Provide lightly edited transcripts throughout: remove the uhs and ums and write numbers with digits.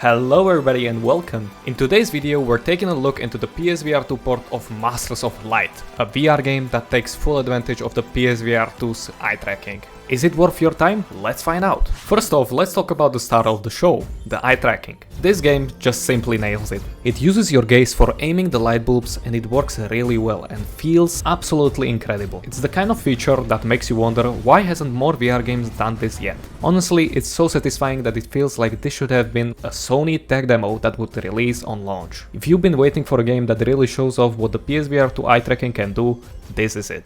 Hello everybody and welcome! In today's video we're taking a look into the PSVR2 port of Masters of Light, a VR game that takes full advantage of the PSVR2's eye tracking. Is it worth your time? Let's find out! First off, let's talk about the star of the show, the eye tracking. This game just simply nails it. It uses your gaze for aiming the light bulbs and it works really well and feels absolutely incredible. It's the kind of feature that makes you wonder why hasn't more VR games done this yet. Honestly, it's so satisfying that it feels like this should have been a Sony tech demo that would release on launch. If you've been waiting for a game that really shows off what the PSVR2 eye tracking can do, this is it.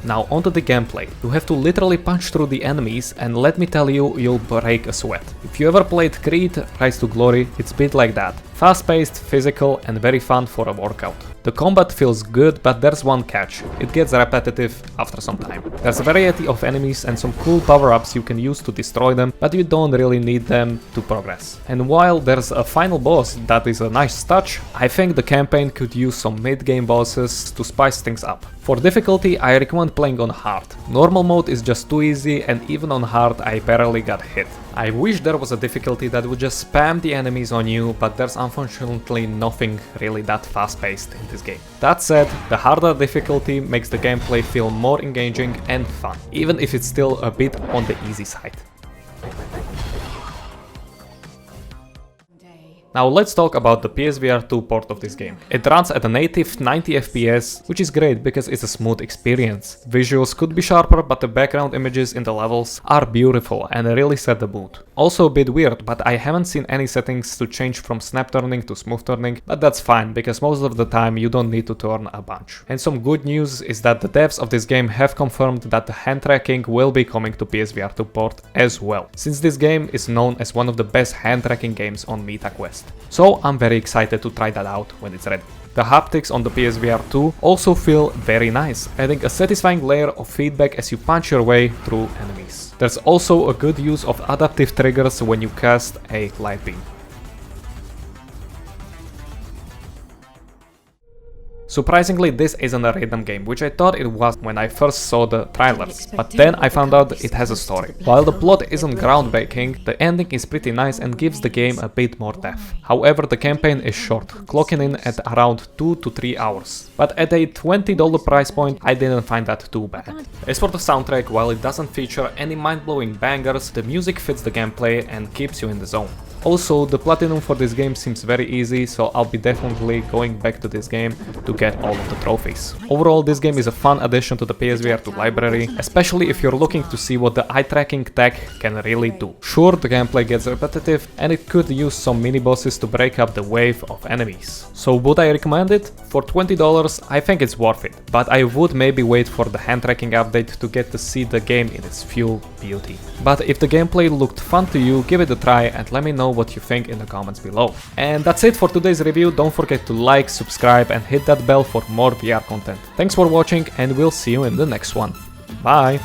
Now onto the gameplay. You have to literally punch through the enemies and let me tell you, you'll break a sweat. If you ever played Creed Rise to Glory, it's a bit like that. Fast-paced, physical and very fun for a workout. The combat feels good, but there's one catch. It gets repetitive after some time. There's a variety of enemies and some cool power-ups you can use to destroy them, but you don't really need them to progress. And while there's a final boss that is a nice touch, I think the campaign could use some mid-game bosses to spice things up. For difficulty, I recommend playing on hard. Normal mode is just too easy and even on hard I barely got hit. I wish there was a difficulty that would just spam the enemies on you, but there's unfortunately nothing really that fast-paced in this game. That said, the harder difficulty makes the gameplay feel more engaging and fun, even if it's still a bit on the easy side. Now let's talk about the PSVR2 port of this game. It runs at a native 90 FPS, which is great because it's a smooth experience. Visuals could be sharper, but the background images in the levels are beautiful and really set the mood. Also a bit weird, but I haven't seen any settings to change from snap turning to smooth turning, but that's fine because most of the time you don't need to turn a bunch. And some good news is that the devs of this game have confirmed that the hand tracking will be coming to PSVR2 port as well, since this game is known as one of the best hand tracking games on MetaQuest. So I'm very excited to try that out when it's ready. The haptics on the PSVR2 also feel very nice, adding a satisfying layer of feedback as you punch your way through enemies. There's also a good use of adaptive triggers when you cast a light beam. Surprisingly, this isn't a rhythm game, which I thought it was when I first saw the trailers, but then I found out it has a story. While the plot isn't groundbreaking, the ending is pretty nice and gives the game a bit more depth. However, the campaign is short, clocking in at around 2 to 3 hours. But at a $20 price point, I didn't find that too bad. As for the soundtrack, while it doesn't feature any mind-blowing bangers, the music fits the gameplay and keeps you in the zone. Also, the platinum for this game seems very easy, so I'll be definitely going back to this game to get all of the trophies. Overall, this game is a fun addition to the PSVR2 library, especially if you're looking to see what the eye tracking tech can really do. Sure, the gameplay gets repetitive and it could use some mini bosses to break up the wave of enemies. So would I recommend it? For $20, I think it's worth it, but I would maybe wait for the hand tracking update to get to see the game in its full beauty. But if the gameplay looked fun to you, give it a try and let me know what you think in the comments below. And that's it for today's review. Don't forget to like, subscribe and hit that bell for more VR content. Thanks for watching and we'll see you in the next one. Bye!